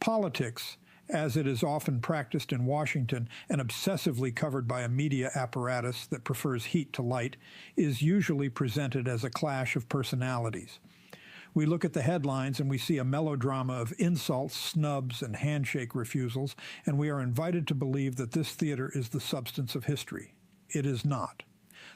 Politics, as it is often practiced in Washington and obsessively covered by a media apparatus that prefers heat to light, is usually presented as a clash of personalities. We look at the headlines and we see a melodrama of insults, snubs, and handshake refusals, and we are invited to believe that this theater is the substance of history. It is not.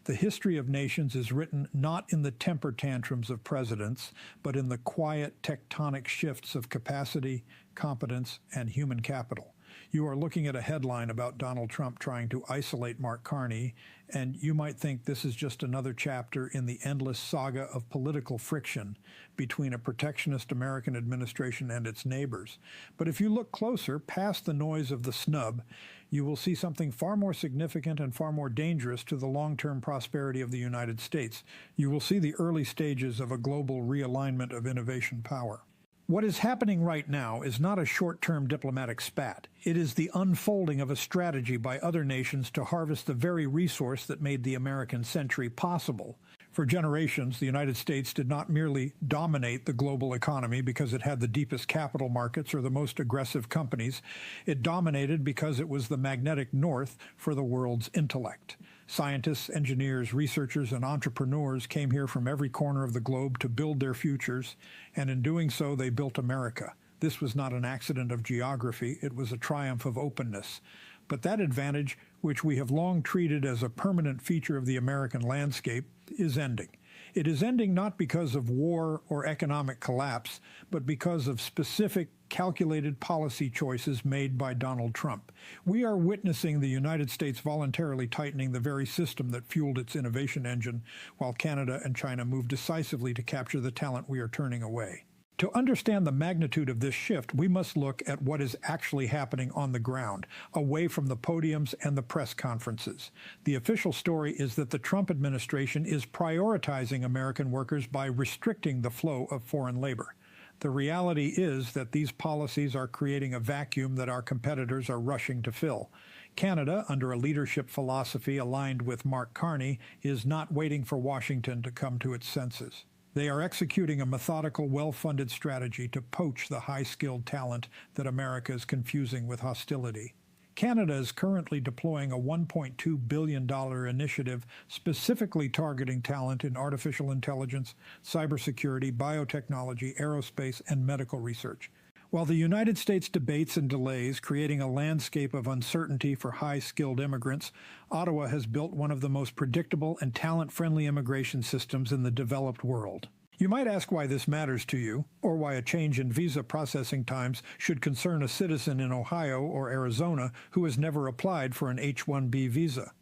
The history of nations is written not in the temper tantrums of presidents, but in the quiet tectonic shifts of capacity, competence, and human capital. You are looking at a headline about Donald Trump trying to isolate Mark Carney, and you might think this is just another chapter in the endless saga of political friction between a protectionist American administration and its neighbors. But if you look closer, past the noise of the snub, you will see something far more significant and far more dangerous to the long-term prosperity of the United States. You will see the early stages of a global realignment of innovation power. What is happening right now is not a short-term diplomatic spat. It is the unfolding of a strategy by other nations to harvest the very resource that made the American century possible. For generations, the United States did not merely dominate the global economy because it had the deepest capital markets or the most aggressive companies. It dominated because it was the magnetic north for the world's intellect. Scientists, engineers, researchers, and entrepreneurs came here from every corner of the globe to build their futures, and in doing so, they built America. This was not an accident of geography, it was a triumph of openness. But that advantage, which we have long treated as a permanent feature of the American landscape, is ending. It is ending not because of war or economic collapse, but because of specific, calculated policy choices made by Donald Trump. We are witnessing the United States voluntarily tightening the very system that fueled its innovation engine, while Canada and China move decisively to capture the talent we are turning away. To understand the magnitude of this shift, we must look at what is actually happening on the ground, away from the podiums and the press conferences. The official story is that the Trump administration is prioritizing American workers by restricting the flow of foreign labor. The reality is that these policies are creating a vacuum that our competitors are rushing to fill. Canada, under a leadership philosophy aligned with Mark Carney, is not waiting for Washington to come to its senses. They are executing a methodical, well-funded strategy to poach the high-skilled talent that America is confusing with hostility. Canada is currently deploying a $1.2 billion initiative specifically targeting talent in artificial intelligence, cybersecurity, biotechnology, aerospace, and medical research. While the United States debates and delays, creating a landscape of uncertainty for high-skilled immigrants, Ottawa has built one of the most predictable and talent-friendly immigration systems in the developed world. You might ask why this matters to you, or why a change in visa processing times should concern a citizen in Ohio or Arizona who has never applied for an H-1B visa.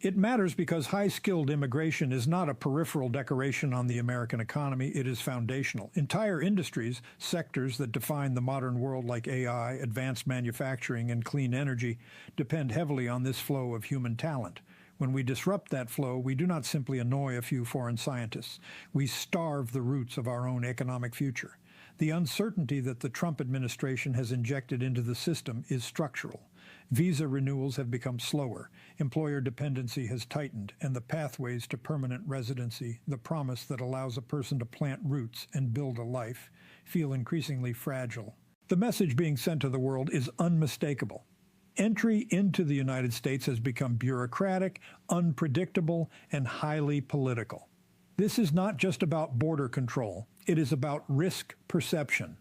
It matters because high-skilled immigration is not a peripheral decoration on the American economy, it is foundational. Entire industries, sectors that define the modern world like AI, advanced manufacturing, and clean energy, depend heavily on this flow of human talent. When we disrupt that flow, we do not simply annoy a few foreign scientists. We starve the roots of our own economic future. The uncertainty that the Trump administration has injected into the system is structural. Visa renewals have become slower, employer dependency has tightened, and the pathways to permanent residency, the promise that allows a person to plant roots and build a life, feel increasingly fragile. The message being sent to the world is unmistakable. Entry into the United States has become bureaucratic, unpredictable, and highly political. This is not just about border control. It is about risk perception.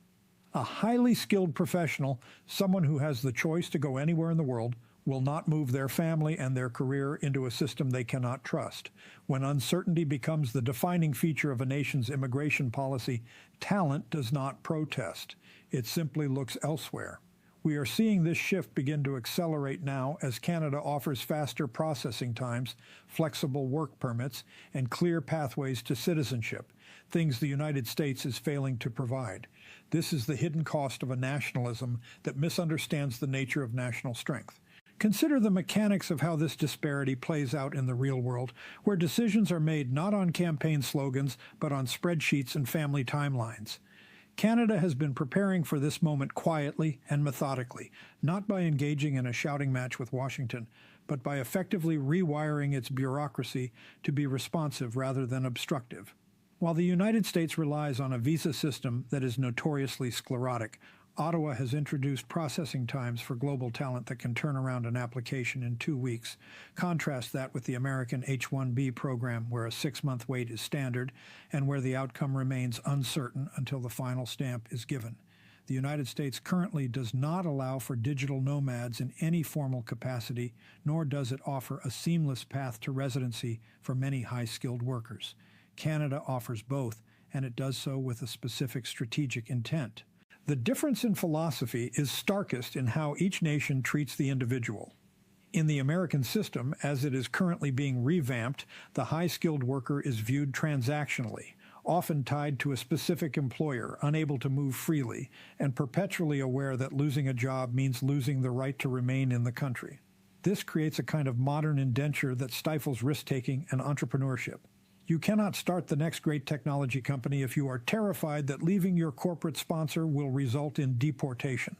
A highly skilled professional, someone who has the choice to go anywhere in the world, will not move their family and their career into a system they cannot trust. When uncertainty becomes the defining feature of a nation's immigration policy, talent does not protest. It simply looks elsewhere. We are seeing this shift begin to accelerate now as Canada offers faster processing times, flexible work permits, and clear pathways to citizenship, things the United States is failing to provide. This is the hidden cost of a nationalism that misunderstands the nature of national strength. Consider the mechanics of how this disparity plays out in the real world, where decisions are made not on campaign slogans, but on spreadsheets and family timelines. Canada has been preparing for this moment quietly and methodically, not by engaging in a shouting match with Washington, but by effectively rewiring its bureaucracy to be responsive rather than obstructive. While the United States relies on a visa system that is notoriously sclerotic, Ottawa has introduced processing times for global talent that can turn around an application in 2 weeks. Contrast that with the American H-1B program, where a 6-month wait is standard and where the outcome remains uncertain until the final stamp is given. The United States currently does not allow for digital nomads in any formal capacity, nor does it offer a seamless path to residency for many high-skilled workers. Canada offers both, and it does so with a specific strategic intent. The difference in philosophy is starkest in how each nation treats the individual. In the American system, as it is currently being revamped, the high-skilled worker is viewed transactionally, often tied to a specific employer, unable to move freely, and perpetually aware that losing a job means losing the right to remain in the country. This creates a kind of modern indenture that stifles risk-taking and entrepreneurship. You cannot start the next great technology company if you are terrified that leaving your corporate sponsor will result in deportation.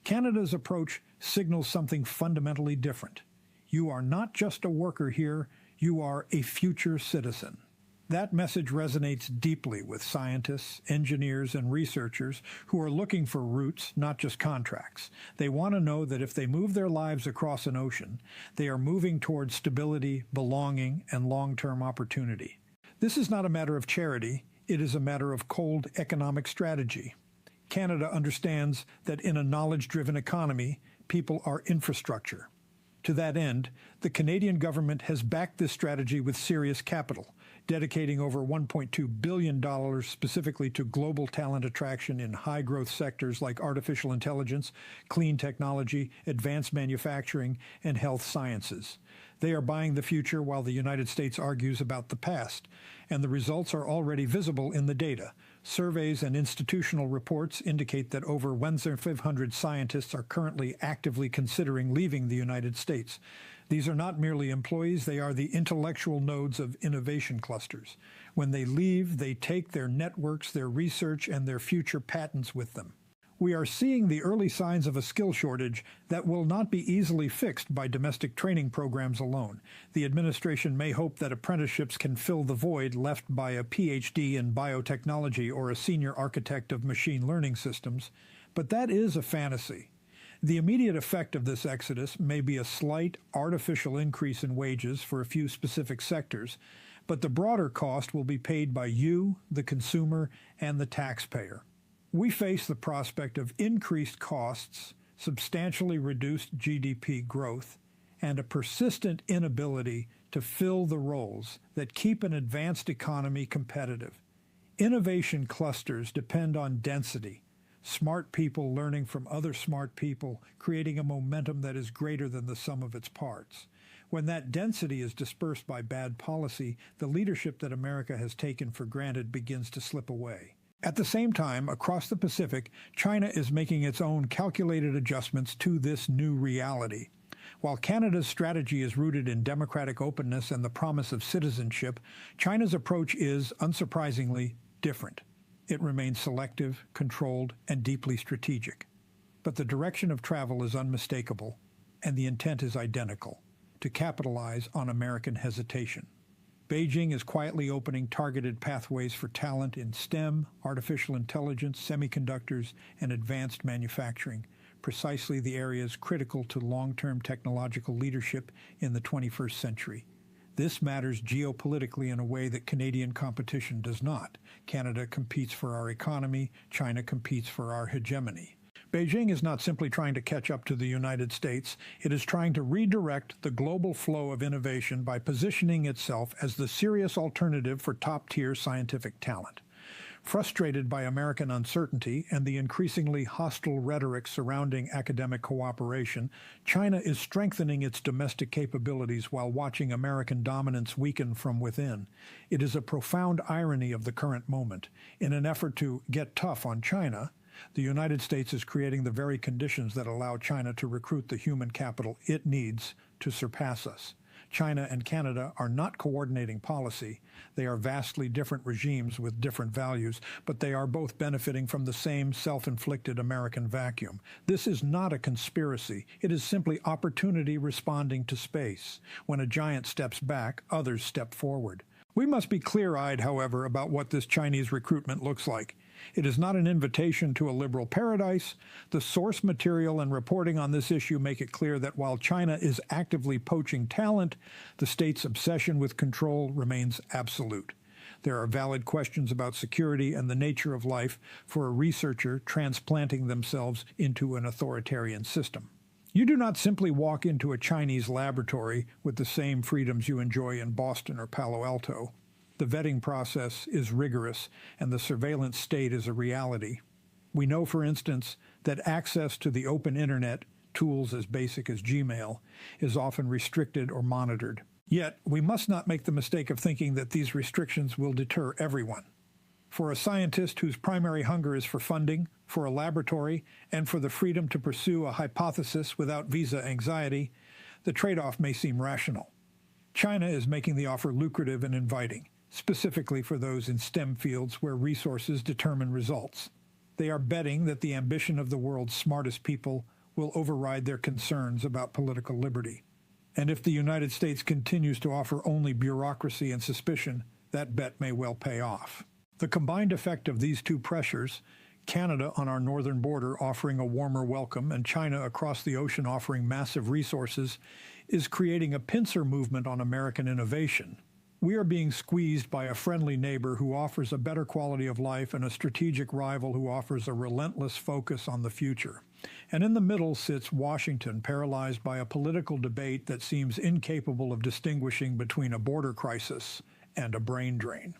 Canada's approach signals something fundamentally different. You are not just a worker here, you are a future citizen. That message resonates deeply with scientists, engineers, and researchers who are looking for roots, not just contracts. They want to know that if they move their lives across an ocean, they are moving towards stability, belonging, and long-term opportunity. This is not a matter of charity, it is a matter of cold economic strategy. Canada understands that in a knowledge-driven economy, people are infrastructure. To that end, the Canadian government has backed this strategy with serious capital, dedicating over $1.2 billion specifically to global talent attraction in high-growth sectors like artificial intelligence, clean technology, advanced manufacturing, and health sciences. They are buying the future while the United States argues about the past, and the results are already visible in the data. Surveys and institutional reports indicate that over 1,500 scientists are currently actively considering leaving the United States. These are not merely employees, they are the intellectual nodes of innovation clusters. When they leave, they take their networks, their research, and their future patents with them. We are seeing the early signs of a skill shortage that will not be easily fixed by domestic training programs alone. The administration may hope that apprenticeships can fill the void left by a PhD in biotechnology or a senior architect of machine learning systems, but that is a fantasy. The immediate effect of this exodus may be a slight, artificial increase in wages for a few specific sectors, but the broader cost will be paid by you, the consumer, and the taxpayer. We face the prospect of increased costs, substantially reduced GDP growth, and a persistent inability to fill the roles that keep an advanced economy competitive. Innovation clusters depend on density, smart people learning from other smart people, creating a momentum that is greater than the sum of its parts. When that density is dispersed by bad policy, the leadership that America has taken for granted begins to slip away. At the same time, across the Pacific, China is making its own calculated adjustments to this new reality. While Canada's strategy is rooted in democratic openness and the promise of citizenship, China's approach is, unsurprisingly, different. It remains selective, controlled, and deeply strategic. But the direction of travel is unmistakable, and the intent is identical: to capitalize on American hesitation. Beijing is quietly opening targeted pathways for talent in STEM, artificial intelligence, semiconductors, and advanced manufacturing, precisely the areas critical to long-term technological leadership in the 21st century. This matters geopolitically in a way that Canadian competition does not. Canada competes for our economy, China competes for our hegemony. Beijing is not simply trying to catch up to the United States, it is trying to redirect the global flow of innovation by positioning itself as the serious alternative for top-tier scientific talent. Frustrated by American uncertainty and the increasingly hostile rhetoric surrounding academic cooperation, China is strengthening its domestic capabilities while watching American dominance weaken from within. It is a profound irony of the current moment. In an effort to get tough on China, the United States is creating the very conditions that allow China to recruit the human capital it needs to surpass us. China and Canada are not coordinating policy. They are vastly different regimes with different values, but they are both benefiting from the same self-inflicted American vacuum. This is not a conspiracy. It is simply opportunity responding to space. When a giant steps back, others step forward. We must be clear-eyed, however, about what this Chinese recruitment looks like. It is not an invitation to a liberal paradise. The source material and reporting on this issue make it clear that while China is actively poaching talent, the state's obsession with control remains absolute. There are valid questions about security and the nature of life for a researcher transplanting themselves into an authoritarian system. You do not simply walk into a Chinese laboratory with the same freedoms you enjoy in Boston or Palo Alto. The vetting process is rigorous, and the surveillance state is a reality. We know, for instance, that access to the open internet, tools as basic as Gmail, is often restricted or monitored. Yet, we must not make the mistake of thinking that these restrictions will deter everyone. For a scientist whose primary hunger is for funding, for a laboratory, and for the freedom to pursue a hypothesis without visa anxiety, the trade-off may seem rational. China is making the offer lucrative and inviting, specifically for those in STEM fields where resources determine results. They are betting that the ambition of the world's smartest people will override their concerns about political liberty. And if the United States continues to offer only bureaucracy and suspicion, that bet may well pay off. The combined effect of these two pressures, Canada on our northern border offering a warmer welcome and China across the ocean offering massive resources, is creating a pincer movement on American innovation. We are being squeezed by a friendly neighbor who offers a better quality of life and a strategic rival who offers a relentless focus on the future. And in the middle sits Washington, paralyzed by a political debate that seems incapable of distinguishing between a border crisis and a brain drain.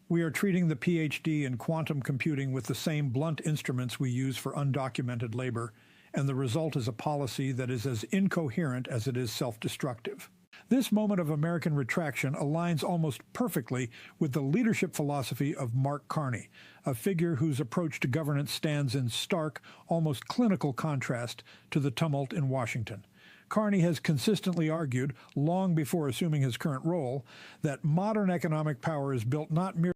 We are treating the PhD in quantum computing with the same blunt instruments we use for undocumented labor, and the result is a policy that is as incoherent as it is self-destructive. This moment of American retraction aligns almost perfectly with the leadership philosophy of Mark Carney, a figure whose approach to governance stands in stark, almost clinical contrast to the tumult in Washington. Carney has consistently argued, long before assuming his current role, that modern economic power is built not merely